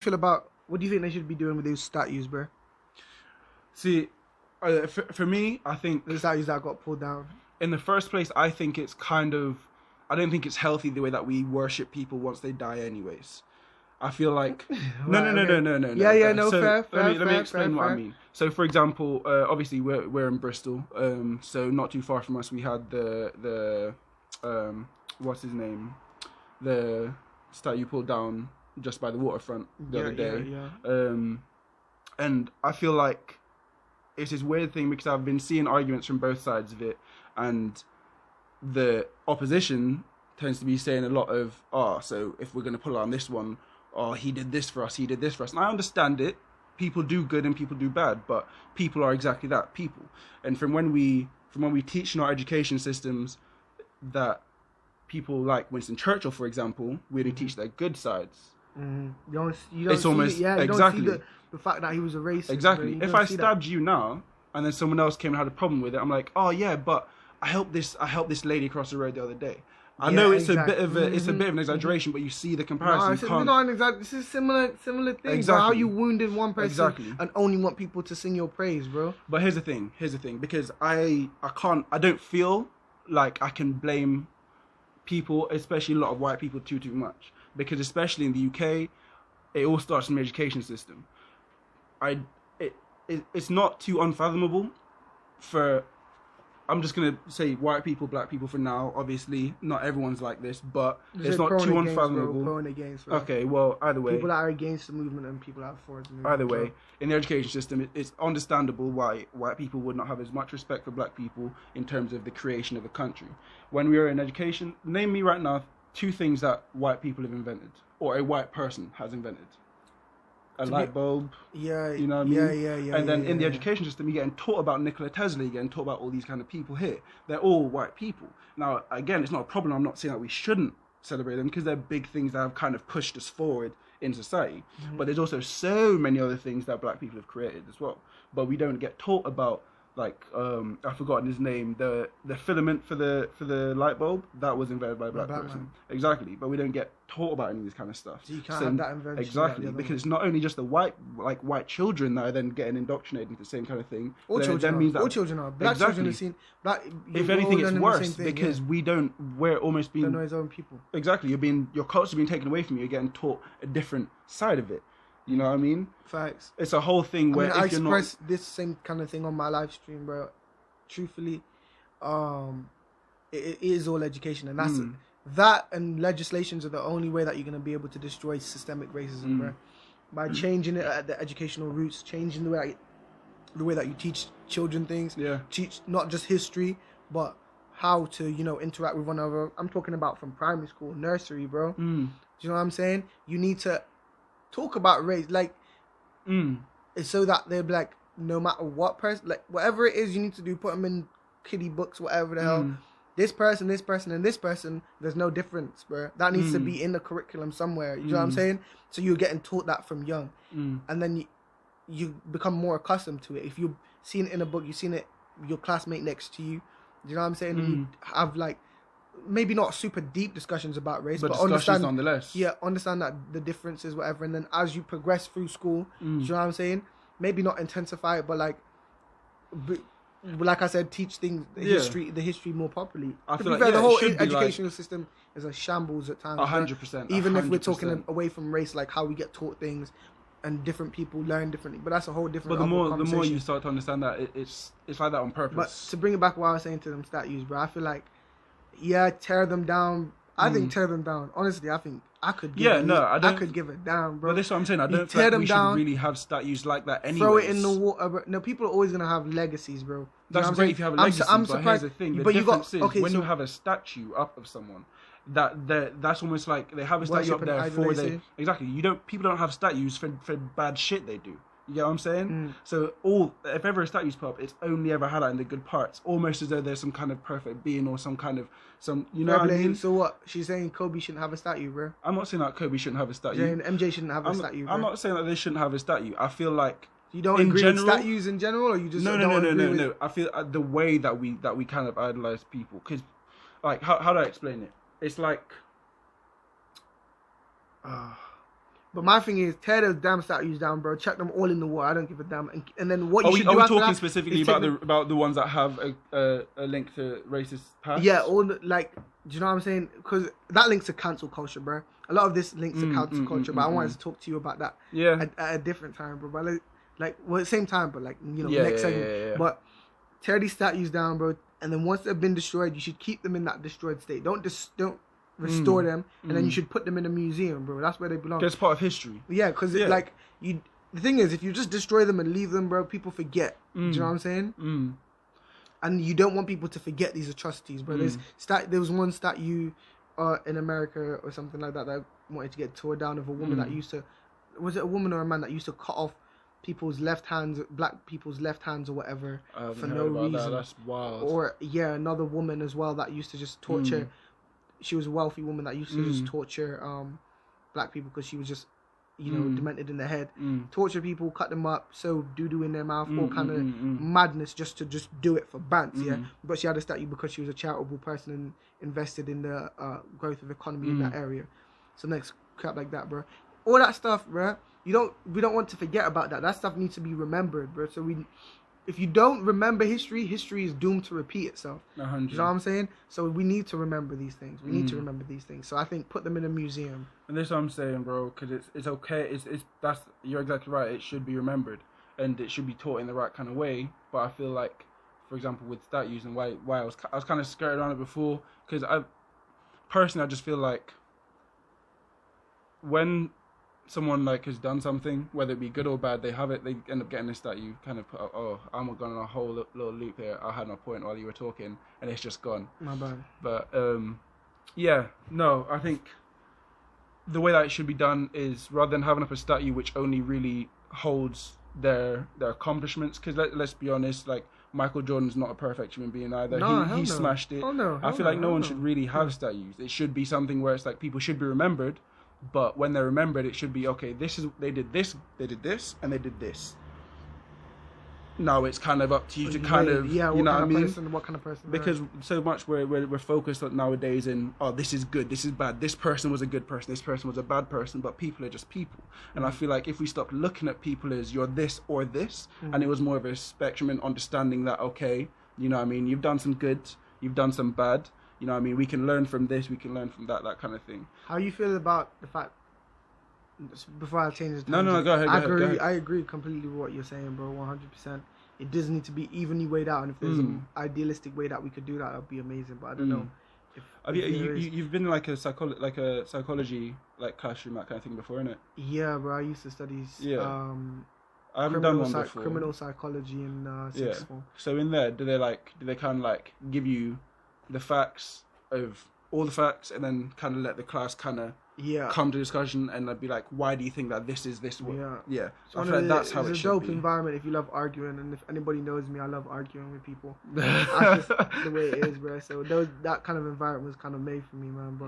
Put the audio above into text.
feel about what do you think they should be doing with these statues, bro? See, for me, I think The statues that got pulled down. in the first place, I think it's kind of, I don't think it's healthy the way that we worship people once they die anyways. I feel like no. Yeah, no, So fair, let me explain what I fair. mean. So for example, obviously we're in Bristol, so not too far from us we had the what's his name, the statue pulled down just by the waterfront the other day. And I feel like it's this weird thing because I've been seeing arguments from both sides of it, and the opposition tends to be saying a lot of, so if we're going to pull on this one, he did this for us, and I understand it. People do good and people do bad, but people are exactly that, people. And from when we teach in our education systems that people like Winston Churchill, for example, we only teach their good sides. You don't It's see almost- it, yeah, you exactly. don't see the fact that he was a racist. Exactly. You If don't I see that. stabbed you now, and then someone else came and had a problem with it, I'm like, oh yeah, but I helped this lady cross the road the other day. I know it's exactly. a bit of an exaggeration, but you see the comparison. No, You it's can't- not an exact. This is similar thing. Exactly. Bro. How you wounded one person Exactly. and only want people to sing your praise, bro. But here's the thing, because I don't feel like I can blame people, especially a lot of white people, too much. Because especially in the UK, it all starts from the education system. It's not too unfathomable for, I'm just going to say white people, black people for now. Obviously, not everyone's like this, but it's not too unfathomable. Pro and against, bro. Okay, well, either way. People that are against the movement and people that are for the movement. Either way, bro. in the education system, it's understandable why white people would not have as much respect for black people in terms of the creation of a country. When we are in education, name me right now 2 things that white people have invented, or a white person has invented. A light bulb. Yeah, you know what I mean? Yeah. And then in the yeah. education system, you're getting taught about Nikola Tesla, you're getting taught about all these kind of people here. They're all white people. Now, again, it's not a problem. I'm not saying that we shouldn't celebrate them because they're big things that have kind of pushed us forward in society. But there's also so many other things that black people have created as well. But we don't get taught about, like, I've forgotten his name, the filament for the light bulb, that was invented by a black person. man. Exactly. But we don't get taught about any of this kind of stuff. So you can't have that invention. Exactly, like the because it's not only just the white children that are then getting indoctrinated into the same kind of thing. all then children, means all children are. Black children are seen. Black. If anything, it's worse because we're almost being. Don't know his own people. Exactly, your culture's being taken away from you. You're getting taught a different side of it. You know what I mean? Facts. It's a whole thing where I if you're not. express this same kind of thing on my live stream, bro. Truthfully, it is all education, and that's that and legislations are the only way that you're gonna be able to destroy systemic racism, bro. By changing it at the educational roots, changing the way that you teach children things. Yeah. Teach not just history, but how to interact with one another. I'm talking about from primary school, nursery, bro. Do you know what I'm saying? You need to talk about race, like, it's so that they're like, no matter what person, like whatever it is you need to do, put them in kiddie books, whatever the hell. This person, and this person, there's no difference, bro. That needs to be in the curriculum somewhere. You know what I'm saying? So you're getting taught that from young, and then you become more accustomed to it. If you've seen it in a book, you've seen it your classmate next to you. You know what I'm saying? You have like maybe not super deep discussions about race, but understand nonetheless. Yeah, understand that the differences, whatever, and then as you progress through school, you know what I'm saying? Maybe not intensify it, but like I said, teach things the history more properly. I To feel be like, fair, the it whole should be educational system is a shambles at times. 100%. Even if we're 100%. talking away from race, like how we get taught things, and different people learn differently. But that's a whole different. But the more conversation. you start to understand that it's like that on purpose. But to bring it back, what I was saying to them statues, bro, I feel like, tear them down. I think tear them down. Honestly, I think I could. I could give it down, bro. But that's what I'm saying. I don't tear think them we down, should really have statues like that anyway. Throw it in the water. Bro. No, people are always gonna have legacies, bro. That's great if you have a legacy. I'm but surprised. Here's the thing: but difference is okay, when you have a statue up of someone, that's almost like they have a statue up Worship there and for idolizing. exactly. People don't have statues for bad shit they do. You get what I'm saying? Mm. So if ever a statue's put up, it's only ever highlighting the good parts, almost as though there's some kind of perfect being or some you know what I mean? So what? She's saying Kobe shouldn't have a statue, bro. I'm not saying that Kobe shouldn't have a statue. Saying MJ shouldn't have a statue, bro. I'm not saying that they shouldn't have a statue. I feel like you don't in agree general, with statues in general, or you just no. I feel the way that we kind of idolize people, because like how do I explain it? It's like But my thing is, tear those damn statues down, bro. Chuck them all in the water. I don't give a damn. And then what you should do are we after talking that specifically is about the ones that have a link to racist past? Yeah, all do you know what I'm saying? Because that links to cancel culture, bro. A lot of this links to cancel culture, but I wanted to talk to you about that at a different time, bro. But at the same time, but next segment. Yeah. But tear these statues down, bro. And then once they've been destroyed, you should keep them in that destroyed state. Don't restore them, and then you should put them in a museum, bro. That's where they belong. It's part of history. Yeah, because the thing is, if you just destroy them and leave them, bro, people forget. Do you know what I'm saying? And you don't want people to forget these atrocities, bro. There was one statue in America or something like that that wanted to get torn down of a woman that used to, was it a woman or a man that used to cut off people's left hands, black people's left hands or whatever, for no reason. That's wild. Or another woman as well that used to just torture. She was a wealthy woman that used to just torture black people because she was just demented in the head. Torture people, cut them up, sew doo-doo in their mouth, all kind of madness just to do it for bants, But she had a statue because she was a charitable person and invested in the growth of economy in that area. So next crap like that, bro. All that stuff, bro. We don't want to forget about that. That stuff needs to be remembered, bro. So if you don't remember history is doomed to repeat itself. 100. You know what I'm saying? So we need to remember these things. We need to remember these things. So I think put them in a museum. And that's what I'm saying, bro. Because it's okay. You're exactly right. It should be remembered, and it should be taught in the right kind of way. But I feel like, for example, with statues and why I was kind of skirted on it before. Because I just feel like when someone has done something, whether it be good or bad, they end up getting this statue kind of put up, I'm going on a whole little loop here. I had my point while you were talking, and it's just gone. My bad. But I think the way that it should be done is rather than having up a statue which only really holds their accomplishments, because let's be honest, Michael Jordan's not a perfect human being either. No, he smashed it. Oh, no, I feel like no one should really have statues. It should be something where it's people should be remembered. But when they're remembered, it should be, okay, they did this, and they did this. Now it's kind of up to you to kind of, you know what I mean? What kind of person? Because so much we're focused on nowadays in, this is good, this is bad, this person was a good person, this person was a bad person, but people are just people. And I feel like if we stop looking at people as you're this or this, and it was more of a spectrum and understanding that, okay, you know what I mean, you've done some good, you've done some bad, you know what I mean? We can learn from this, we can learn from that kind of thing. How you feel about the fact, before I change the No, go ahead. I agree completely with what you're saying, bro, 100%. It does need to be evenly weighed out, and if there's an idealistic way that we could do that, that'd be amazing, but I don't know. You've been in a psychology classroom, that kind of thing before, innit? Yeah, bro, I used to study I haven't done one before. Criminal psychology in sixth form. So in there, do they kind of give you the facts of all the facts, and then kind of let the class kind of come to discussion, and I'd be like, why do you think that this is this way? Yeah. So I feel like that's how it should be. It's a dope environment if you love arguing, and if anybody knows me, I love arguing with people. That's just the way it is, bro. So that kind of environment was kind of made for me, man, bro.